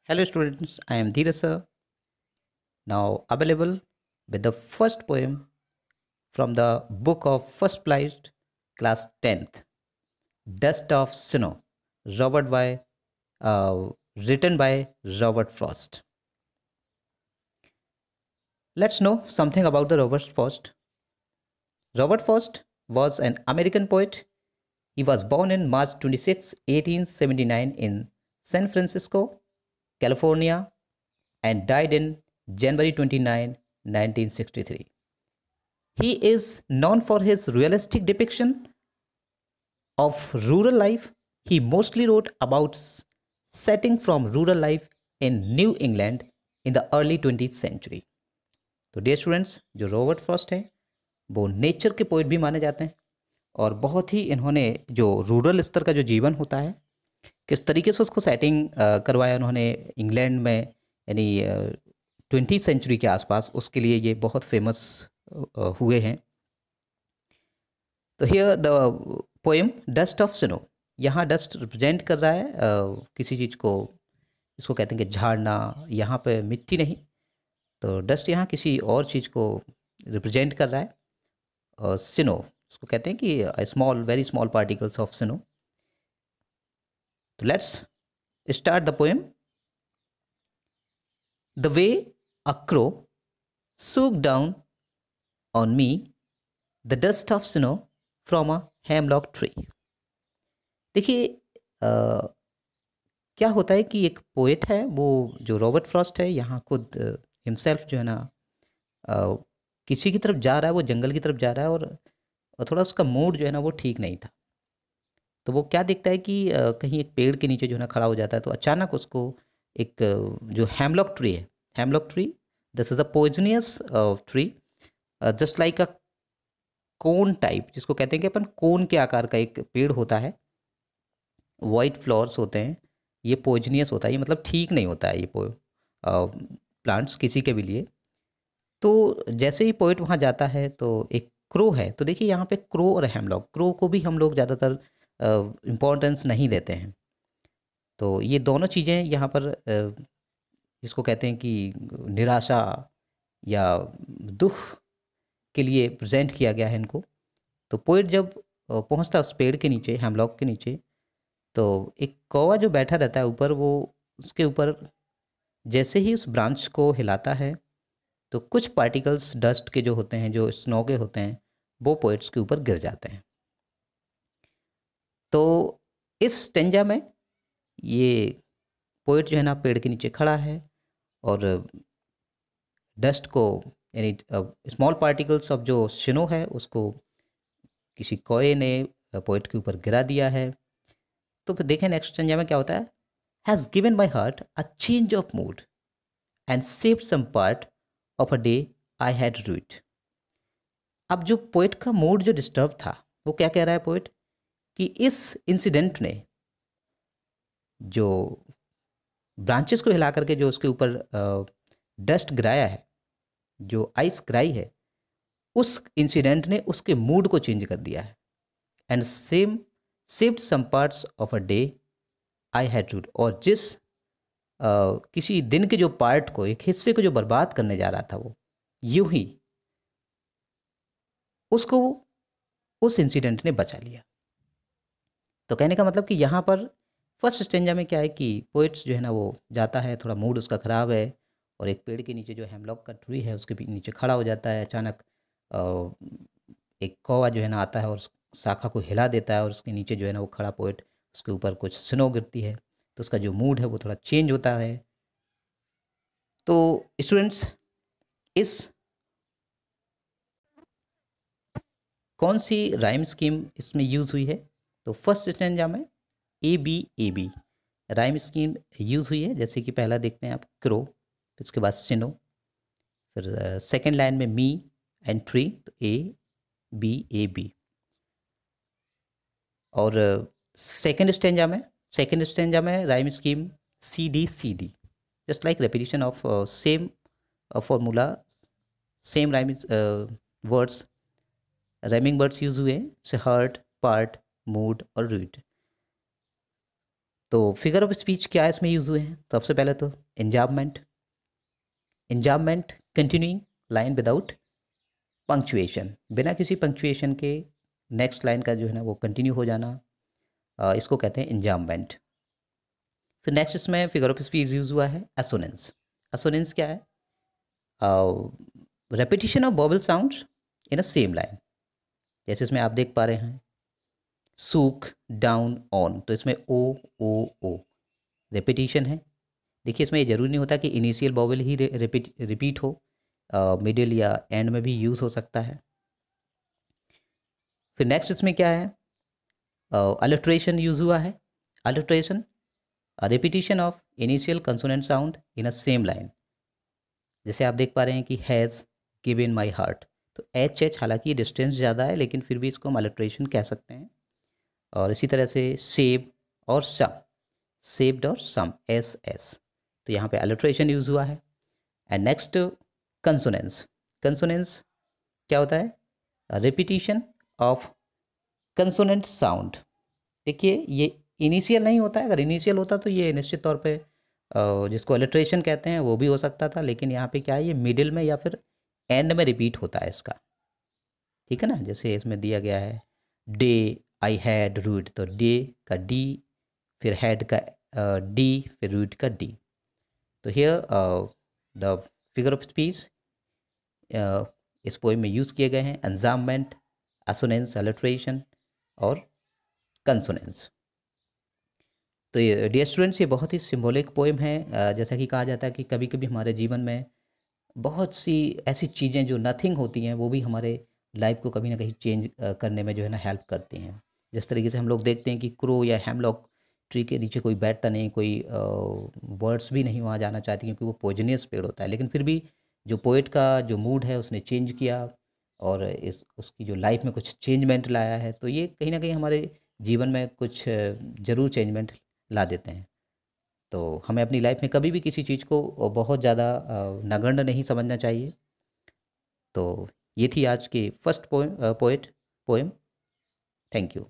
Hello students, I am Dheeraj sir, now available with the first poem from the book of first placed class 10th, Dust of Snow, Robert by, uh, written by Robert Frost. Let's know something about the Robert Frost. Robert Frost was an American poet. He was born in March 26, 1879 in San Francisco, California and died in January 29, 1963. He is known for his realistic depiction of rural life. He mostly wrote about setting from rural life in New England in the early 20th century. तो dear students, जो Robert Frost हैं वो nature के poet भी माने जाते हैं और बहुत ही इन्होंने जो रूरल स्तर का जो जीवन होता है किस तरीके से उसको सेटिंग करवाया उन्होंने इंग्लैंड में, यानी 20th सेंचुरी के आसपास, उसके लिए ये बहुत फेमस हुए हैं. तो here the poem dust of snow, यहाँ डस्ट रिप्रेजेंट कर रहा है किसी चीज़ को, इसको कहते हैं कि झाड़ना. यहाँ पे मिट्टी नहीं, तो डस्ट यहाँ किसी और चीज़ को रिप्रेजेंट कर रहा है. और स्नो उसको कहते हैं कि small, very small particles of snow. तो let's start the poem. The way a crow soaked down on me the dust of snow from a hemlock tree. देखिए क्या होता है कि एक पोएट है, वो जो रॉबर्ट फ्रॉस्ट है, यहाँ खुद हिमसेल्फ जो है ना किसी की तरफ जा रहा है, वो जंगल की तरफ जा रहा है और थोड़ा उसका मूड जो है ना वो ठीक नहीं था. तो वो क्या देखता है कि कहीं एक पेड़ के नीचे जो है ना खड़ा हो जाता है. तो अचानक उसको एक जो हेमलॉक ट्री है, hemlock tree, this is a poisonous tree, just like a cone type, जिसको कहते हैं कि अपन कोन के आकार का एक पेड़ होता है, वाइट फ्लावर्स होते हैं. ये पॉइजनियस होता है, ये मतलब ठीक नहीं होता है ये प्लांट्स किसी के भी लिए. तो जैसे ही पोइट वहाँ जाता है तो एक क्रो है. तो देखिए यहाँ पे क्रो और हेमलॉक, क्रो को भी हम लोग ज़्यादातर इम्पोर्टेंस नहीं देते हैं. तो ये दोनों चीज़ें यहाँ पर जिसको कहते हैं कि निराशा या दुख के लिए प्रेजेंट किया गया है इनको. तो पोइट जब पहुँचता है उस पेड़ के नीचे, हेमलॉक के नीचे, तो एक कौवा जो बैठा रहता है ऊपर, वो उसके ऊपर जैसे ही उस ब्रांच को हिलाता है तो कुछ पार्टिकल्स डस्ट के जो होते हैं, जो स्नो के होते हैं, वो पोइट्स के ऊपर गिर जाते हैं. तो इस स्टेंजा में ये पोइट जो है ना पेड़ के नीचे खड़ा है और डस्ट को, यानी स्मॉल पार्टिकल्स ऑफ जो स्नो है उसको किसी कौए ने पोइट के ऊपर गिरा दिया है. तो फिर देखें नेक्स्ट स्टेंजा में क्या होता है. Has given my heart a change of mood and saved some part of a day I had rued. अब जो पोइट का मूड जो डिस्टर्ब था, वो क्या कह रहा है पोइट, कि इस इंसिडेंट ने जो ब्रांचेस को हिला करके जो उसके ऊपर डस्ट गिराया है, जो आइस गिराई है, उस इंसिडेंट ने उसके मूड को चेंज कर दिया है. And same saved some parts of a day I had rued. और जिस किसी दिन के जो पार्ट को, एक हिस्से को जो बर्बाद करने जा रहा था, वो यूं ही उसको उस इंसिडेंट ने बचा लिया. तो कहने का मतलब कि यहाँ पर फर्स्ट स्टेंजा में क्या है कि पोइट्स जो है ना वो जाता है, थोड़ा मूड उसका ख़राब है, और एक पेड़ के नीचे जो हेमलॉक का ट्री है उसके नीचे खड़ा हो जाता है. अचानक एक कौवा जो है ना आता है और उस शाखा को हिला देता है, और उसके नीचे जो है ना वो खड़ा पोइट, उसके ऊपर कुछ स्नो गिरती है, तो उसका जो मूड है वो थोड़ा चेंज होता है. तो स्टूडेंट्स, इस कौन सी राइम स्कीम इसमें यूज़ हुई है. तो फर्स्ट स्टेंजा में A B rhyme scheme use हुई है. जैसे कि पहला देखते हैं आप, क्रो, फिर उसके बाद सिनो, फिर सेकेंड लाइन में मी एंड ट्री, तो ए बी. और सेकेंड स्टेंजा में rhyme scheme C D, just like repetition of same formula, same rhyme words, rhyming words use हुए हैं, से हर्ट, पार्ट, मूड और रूट. तो फिगर ऑफ स्पीच क्या इसमें यूज़ हुए हैं? सबसे पहले तो enjambment, enjambment continuing line without punctuation, बिना किसी पंक्चुएशन के नेक्स्ट लाइन का जो है ना वो कंटिन्यू हो जाना, इसको कहते हैं इंजाममेंट। फिर नेक्स्ट इसमें फिगर ऑफ स्पीच यूज़ हुआ है एसोनेंस। एसोनेंस क्या है? Repetition of vowel sounds in a same line. जैसे इसमें आप देख पा रहे हैं सूक, डाउन, ऑन, तो इसमें ओ ओ ओ रेपिटिशन है। देखिए इसमें ये ज़रूरी नहीं होता कि इनिशियल वोवेल ही रिपीट हो, मिडिल या एंड में भी यूज़ हो सकता है। फिर नेक्स्ट इसमें क्या है? अलिट्रेशन यूज़ हुआ है। Alliteration repetition of initial consonant sound in a same line. जैसे आप देख पा रहे हैं कि हैज़ गिवन माई हार्ट, तो एच हालांकि डिस्टेंस ज़्यादा है लेकिन फिर भी इसको हम अलिट्रेशन कह सकते हैं। और इसी तरह से सेव और सम, सेव्ड और सम, एस एस, तो यहाँ पे अलिट्रेशन यूज़ हुआ है। And next कंसोनेंस। कंसोनेंस क्या होता है? Repetition of consonant sound. देखिए ये इनिशियल नहीं होता है, अगर इनिशियल होता तो ये निश्चित तौर पे जिसको अलिट्रेशन कहते हैं वो भी हो सकता था, लेकिन यहाँ पे क्या है, ये मिडिल में या फिर एंड में रिपीट होता है इसका, ठीक है ना। जैसे इसमें दिया गया है डे आई हैड रूट, तो डे का डी, फिर हैड का डी, फिर रूट का डी। तो here the figure of speech इस पोएम में यूज़ किए गए हैं एंजाममेंट, एसोनेंस, अलिट्रेशन और कंसोनेंस। तो ये डियर स्टूडेंट्स, ये बहुत ही सिंबॉलिक पोएम है। जैसा कि कहा जाता है कि कभी कभी हमारे जीवन में बहुत सी ऐसी चीज़ें जो नथिंग होती हैं वो भी हमारे लाइफ को कभी ना कहीं चेंज करने में जो है ना हेल्प करती हैं। जिस तरीके से हम लोग देखते हैं कि क्रो या हेमलॉक ट्री के नीचे कोई बैठता नहीं, कोई बर्ड्स भी नहीं वहाँ जाना चाहती क्योंकि वो पॉइजनियस पेड़ होता है, लेकिन फिर भी जो पोइट का जो मूड है उसने चेंज किया और इस उसकी जो लाइफ में कुछ चेंजमेंट लाया है। तो ये कहीं ना कहीं हमारे जीवन में कुछ ज़रूर चेंजमेंट ला देते हैं। तो हमें अपनी लाइफ में कभी भी किसी चीज़ को बहुत ज़्यादा नगण्य नहीं समझना चाहिए। तो ये थी आज की फर्स्ट पोएम। Thank you.